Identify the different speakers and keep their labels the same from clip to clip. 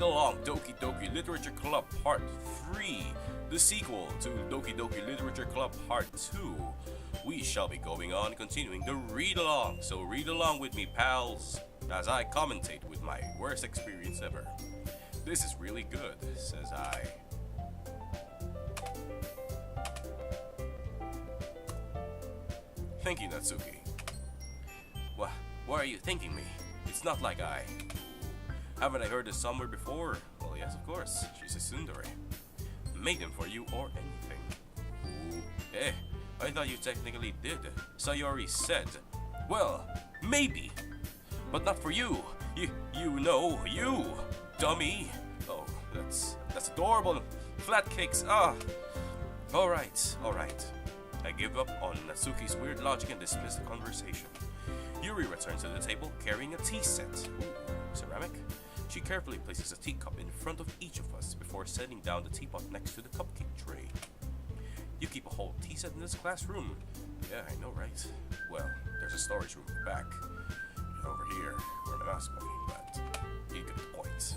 Speaker 1: along Doki Doki Literature Club Part 3, the sequel to Doki Doki Literature Club Part 2. We shall be going on continuing the read along, so read along with me, pals, as I commentate with my worst experience ever. This is really good, says I. Thank you, Natsuki. Why are you thanking me? It's not like I... Haven't I heard this somewhere before? Well, yes, of course. She's a tsundere. Maiden for you or anything. Ooh. Eh, I thought you technically did. Sayori said. Well, maybe. But not for you. You know, you. Dummy. Oh, that's adorable. Flat cakes. Ah. Alright. I give up on Natsuki's weird logic and dismiss the conversation. Yuri returns to the table carrying a tea set. Ooh, ceramic? She carefully places a teacup in front of each of us before setting down the teapot next to the cupcake tray. You keep a whole tea set in this classroom? Yeah, I know, right? Well, there's a storage room back. Over here, where my mouse money, but you get the point.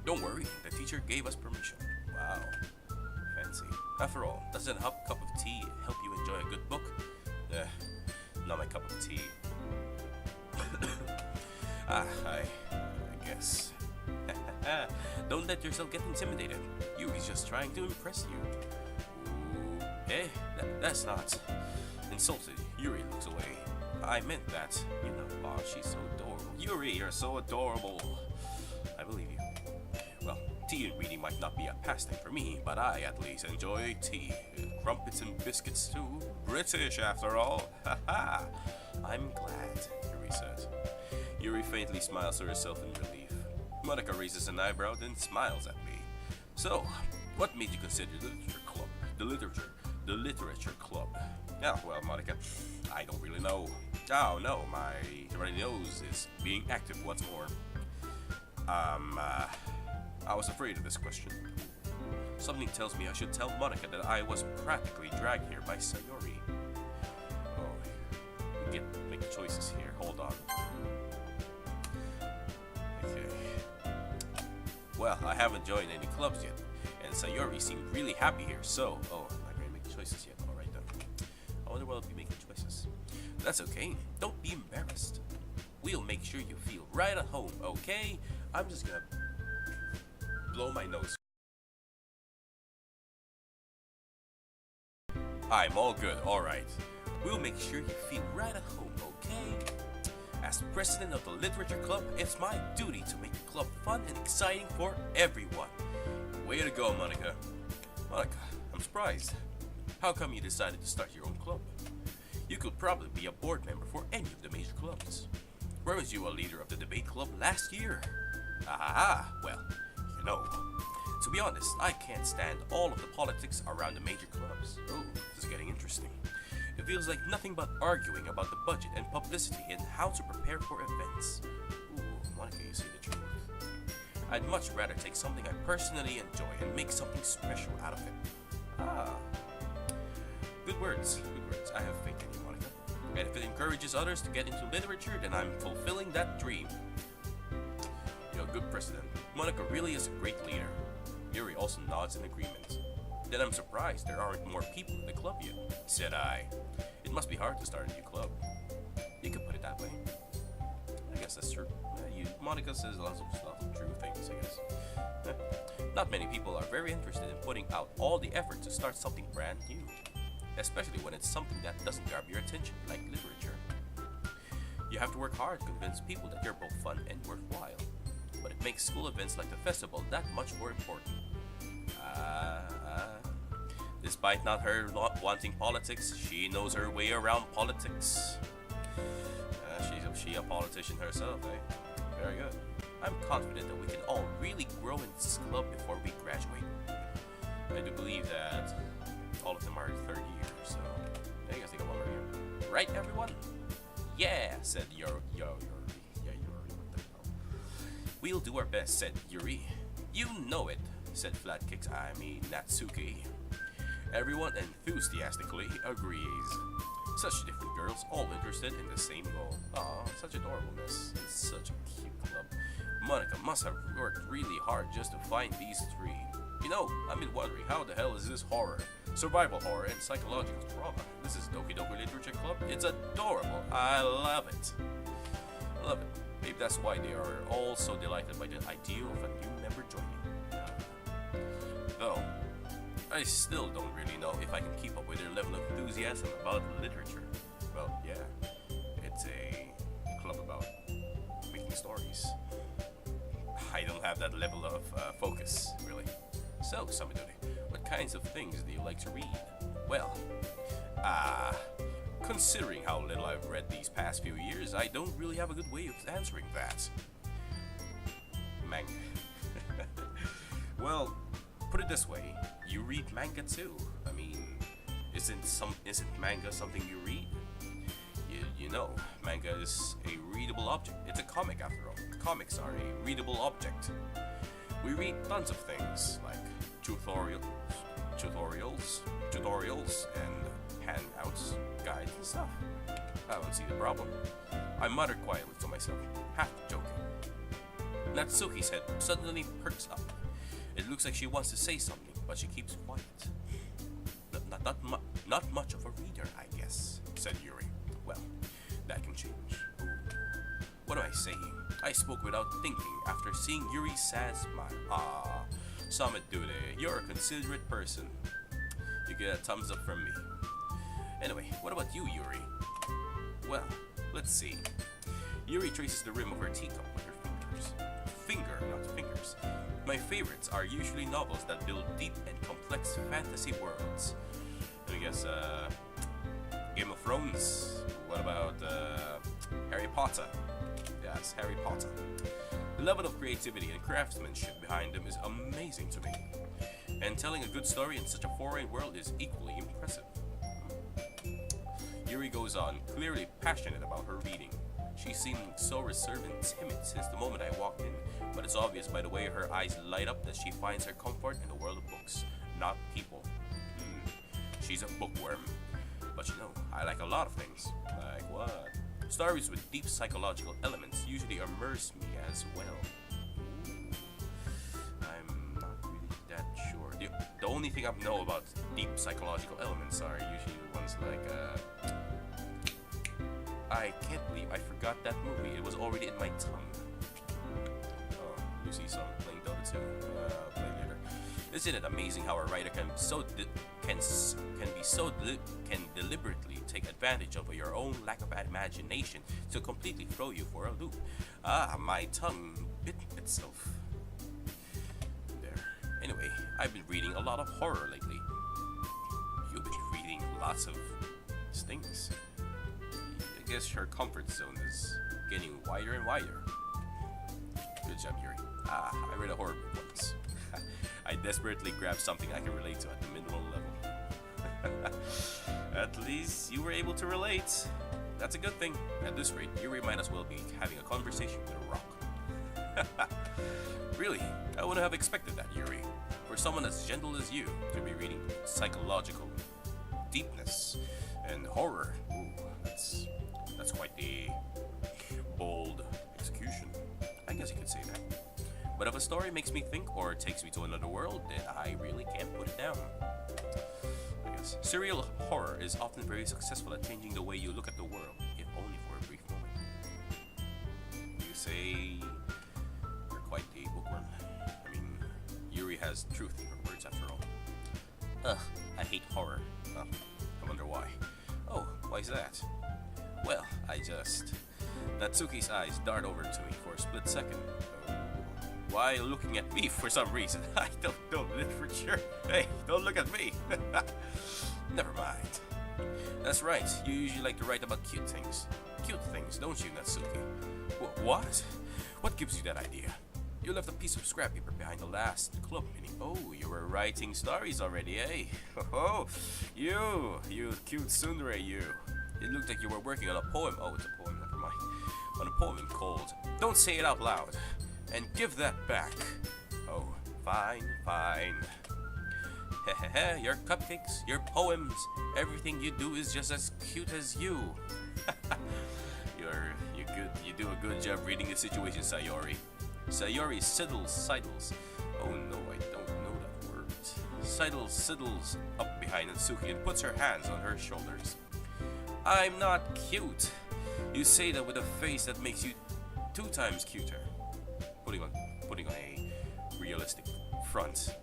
Speaker 1: Don't worry, the teacher gave us permission. Wow. Fancy. After all, doesn't a cup of tea help you enjoy a good book? Not my cup of tea. I guess. Don't let yourself get intimidated. Yuri's just trying to impress you. Ooh, that's not. Insulted, Yuri looks away. I meant that. You know, aw, she's so adorable. Yuri, you're so adorable. I believe you. Well, tea and reading might not be a pastime for me, but I at least enjoy tea. Crumpets and biscuits too. British after all. Haha. I'm glad, Yuri says. Yuri faintly smiles to herself in relief. Monica raises an eyebrow, then smiles at me. So, what made you consider the literature club? The literature club. Yeah, well, Monica, I don't really know. Oh no, my runny nose is being active once more. I was afraid of this question. Something tells me I should tell Monica that I was practically dragged here by Sayori. Oh, we get to make choices here. Hold on. Okay. Well, I haven't joined any clubs yet, and Sayori seemed really happy here, so... Oh, I'm not going to make choices yet. Alright then. I wonder what I'll be making choices. That's okay. Don't be embarrassed. We'll make sure you feel right at home, okay? I'm just gonna blow my nose. I'm all good, alright. We'll make sure you feel right at home, okay? As president of the Literature Club, it's my duty to make the club fun and exciting for everyone. Way to go, Monica. Monica, I'm surprised. How come you decided to start your own club? You could probably be a board member for any of the major clubs. Weren't you a leader of the debate club last year? Well, you know. To be honest, I can't stand all of the politics around the major clubs. Oh, this is getting interesting. It feels like nothing but arguing about the budget and publicity and how to prepare for events. Ooh, Monica, you say the truth. I'd much rather take something I personally enjoy and make something special out of it. Good words. I have faith in you, Monica. And if it encourages others to get into literature, then I'm fulfilling that dream. You're a good president. Monica really is a great leader. Yuri also nods in agreement. Then I'm surprised there aren't more people in the club yet, said I. It must be hard to start a new club. You could put it that way. I guess that's true. Monica says lots of true things, I guess. Not many people are very interested in putting out all the effort to start something brand new, especially when it's something that doesn't grab your attention, like literature. You have to work hard to convince people that you're both fun and worthwhile, but it makes school events like the festival that much more important. Despite not her wanting politics, she knows her way around politics. She's a politician herself, eh? Very good. I'm confident that we can all really grow in this club before we graduate. I do believe that all of them are third year, so I guess they got one more year. Right, everyone? Yeah, said Yuri. Yeah, Yuri, what the hell? We'll do our best, said Yuri. You know it, said Natsuki. Everyone enthusiastically agrees. Such different girls, all interested in the same goal. Aw, such adorableness. It's such a cute club. Monica must have worked really hard just to find these three. You know, I've been wondering how the hell is this horror, survival horror, and psychological drama. This is Doki Doki Literature Club. It's adorable. I love it. I love it. Maybe that's why they are all so delighted by the idea of a new member joining. Though, I still don't really know if I can keep up with their level of enthusiasm about literature. Well, yeah, it's a club about making stories. I don't have that level of focus, really. So, Samidori, what kinds of things do you like to read? Well, considering how little I've read these past few years, I don't really have a good way of answering that. Manga. Well, put it this way, you read manga too. I mean, isn't manga something you read? You know, manga is a readable object. It's a comic after all. Comics are a readable object. We read tons of things like tutorials, and handouts, guides, and stuff. I don't see the problem. I muttered quietly to myself, half joking. Natsuki's head suddenly perks up. It looks like she wants to say something, but she keeps quiet. Not much of a reader, I guess, said Yuri. Well, that can change. Ooh. What am I saying? I spoke without thinking after seeing Yuri's sad smile. Samidure, you're a considerate person. You get a thumbs up from me. Anyway, what about you, Yuri? Well, let's see. Yuri traces the rim of her teacup with her fingers. Not fingers. My favorites are usually novels that build deep and complex fantasy worlds. I guess, Game of Thrones. What about, Harry Potter? Yes, Harry Potter. The level of creativity and craftsmanship behind them is amazing to me. And telling a good story in such a foreign world is equally impressive. Yuri goes on, clearly passionate about her reading. She seemed so reserved and timid since the moment I walked in, but it's obvious by the way her eyes light up that she finds her comfort in the world of books, not people. She's a bookworm. But you know, I like a lot of things. Like what? Stories with deep psychological elements usually immerse me as well. I'm not really that sure. The only thing I know about deep psychological elements are usually ones like, I can't believe I forgot that movie. It was already in my tongue. Oh, you see some playing Dota 2. Play later. Isn't it amazing how a writer can deliberately take advantage of your own lack of imagination to completely throw you for a loop? My tongue bit itself. There. Anyway, I've been reading a lot of horror lately. You've been reading lots of things. I guess her comfort zone is getting wider and wider. Good job, Yuri. I read a horror book once. I desperately grabbed something I can relate to at the minimal level. At least you were able to relate. That's a good thing. At this rate, Yuri might as well be having a conversation with a rock. Really, I wouldn't have expected that, Yuri. For someone as gentle as you to be reading psychological deepness and horror. Ooh, that's quite the bold execution. I guess you could say that. But if a story makes me think or takes me to another world, then I really can't put it down. I guess. Serial horror is often very successful at changing the way you look at the world, if only for a brief moment. You say you're quite the bookworm. I mean, Yuri has truth in her words after all. I hate horror. I wonder why. Oh, why is that? Well, Natsuki's eyes dart over to me for a split second. Why looking at me for some reason? I don't know literature. Hey, don't look at me. Never mind. That's right, you usually like to write about cute things. Cute things, don't you, Natsuki? What? What gives you that idea? You left a piece of scrap paper behind the last club meeting. Oh, you were writing stories already, eh? Oh, you cute tsundere, you. It looked like you were working on a poem. Oh, it's a poem, never mind. On a poem called Don't Say It Out Loud. And give that back. Oh, fine. Hehehe, your cupcakes, your poems, everything you do is just as cute as you. You do a good job reading the situation, Sayori. Sayori sidles. Oh no, I don't know that word. Sidles up behind Natsuki and puts her hands on her shoulders. I'm not cute. You say that with a face that makes you 2 times cuter. Putting on a realistic front.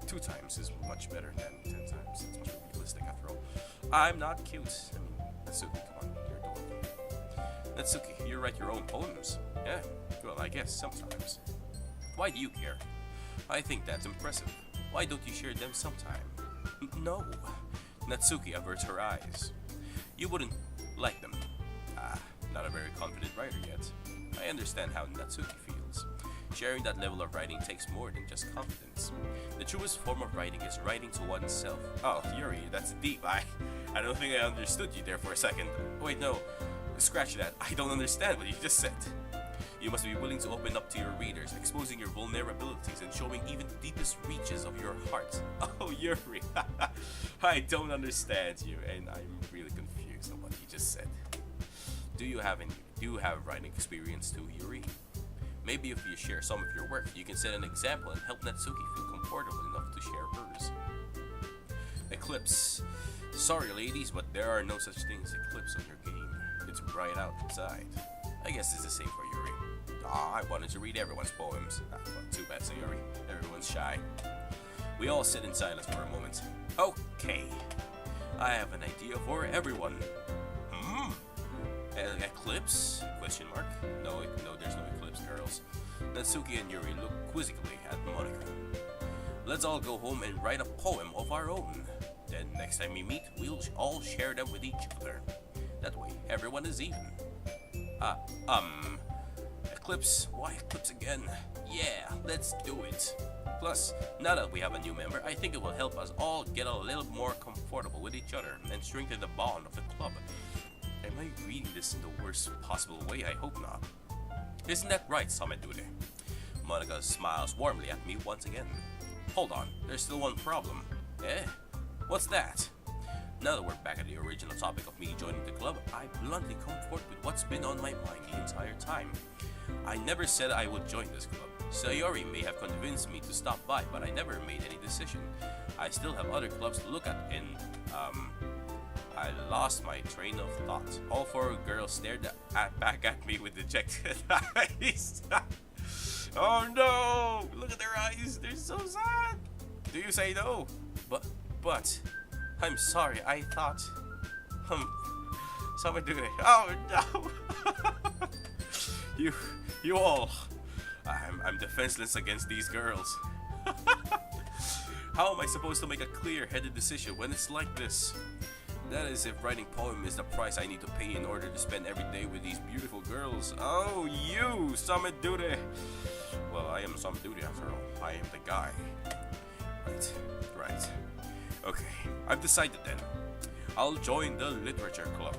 Speaker 1: 2 times is much better than 10 times. It's much more realistic after all. I'm not cute. I mean, Natsuki, come on, you're adorable. Natsuki, you write your own poems. Yeah, well, I guess sometimes. Why do you care? I think that's impressive. Why don't you share them sometime? No. Natsuki averts her eyes. You wouldn't like them. Not a very confident writer yet. I understand how Natsuki feels. Sharing that level of writing takes more than just confidence. The truest form of writing is writing to oneself. Oh, Yuri, that's deep. I don't think I understood you there for a second. Wait, no. Scratch that. I don't understand what you just said. You must be willing to open up to your readers, exposing your vulnerabilities and showing even the deepest reaches of your heart. Oh, Yuri. I don't understand you, and I'm really confused on what you just said. Do you have writing experience too, Yuri? Maybe if you share some of your work, you can set an example and help Natsuki feel comfortable enough to share hers. Eclipse. Sorry ladies, but there are no such things as eclipse on your game. It's right outside. I guess it's the same for Yuri. I wanted to read everyone's poems. Well, too bad, Sayori. Everyone's shy. We all sit in silence for a moment. Okay. I have an idea for everyone. Eclipse? Question mark? No, there's no eclipse, girls. Natsuki and Yuri look quizzically at Monica. Let's all go home and write a poem of our own. Then next time we meet, we'll all share them with each other. That way, everyone is even. Eclipse? Why Eclipse again? Yeah, let's do it. Plus, now that we have a new member, I think it will help us all get a little more comfortable with each other and strengthen the bond of the club. Am I reading this in the worst possible way? I hope not. Isn't that right, Samedure? Monica smiles warmly at me once again. Hold on, there's still one problem. Eh? What's that? Now that we're back at the original topic of me joining the club, I bluntly come forth with what's been on my mind the entire time. I never said I would join this club. Sayori may have convinced me to stop by, but I never made any decision. I still have other clubs to look at, and I lost my train of thought. All 4 girls stared back at me with dejected eyes. Oh no! Look at their eyes, they're so sad. Do you say no? But, I'm sorry, I thought, someone do it. Oh no! You all, I'm defenseless against these girls. How am I supposed to make a clear-headed decision when it's like this? That is if writing poem is the price I need to pay in order to spend every day with these beautiful girls. Oh, you, Samedure! Well, I am Samedure after all. I am the guy. Right. Okay, I've decided then. I'll join the literature club.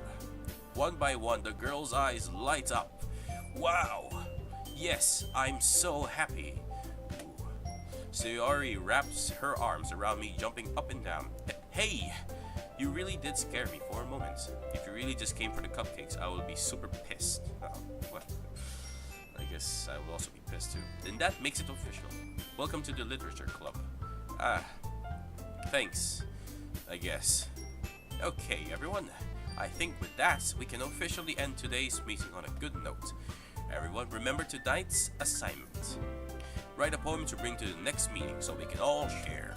Speaker 1: One by one, the girls' eyes light up. Wow! Yes, I'm so happy. Ooh. Sayori wraps her arms around me, jumping up and down. Hey! You really did scare me for a moment. If you really just came for the cupcakes, I will be super pissed. Oh, well, I guess I will also be pissed too. Then that makes it official. Welcome to the literature club. Thanks, I guess. Okay, everyone. I think with that, we can officially end today's meeting on a good note. Everyone, remember tonight's assignment. Write a poem to bring to the next meeting so we can all share.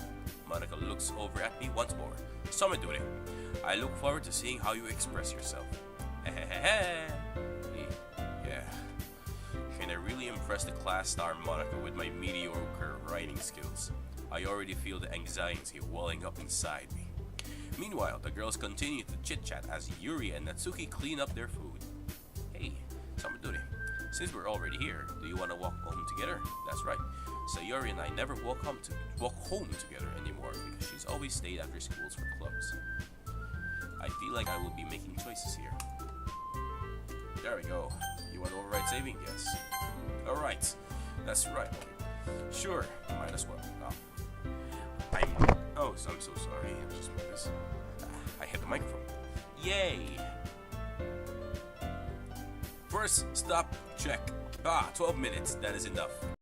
Speaker 1: Monica looks over at me once more. Samedure, I look forward to seeing how you express yourself. Yeah. Can I really impress the class star Monica with my mediocre writing skills? I already feel the anxiety welling up inside me. Meanwhile, the girls continue to chit-chat as Yuri and Natsuki clean up their food. Hey, Samedure, since we're already here, do you want to walk home together? That's right. Sayori and I never walk home together anymore because she's always stayed after schools for clubs. I feel like I will be making choices here. There we go. You want to override saving? Yes. Alright. That's right. Sure. Might as well. I'm so sorry. I just moved this. I hit the microphone. Yay! First stop check. 12 minutes. That is enough.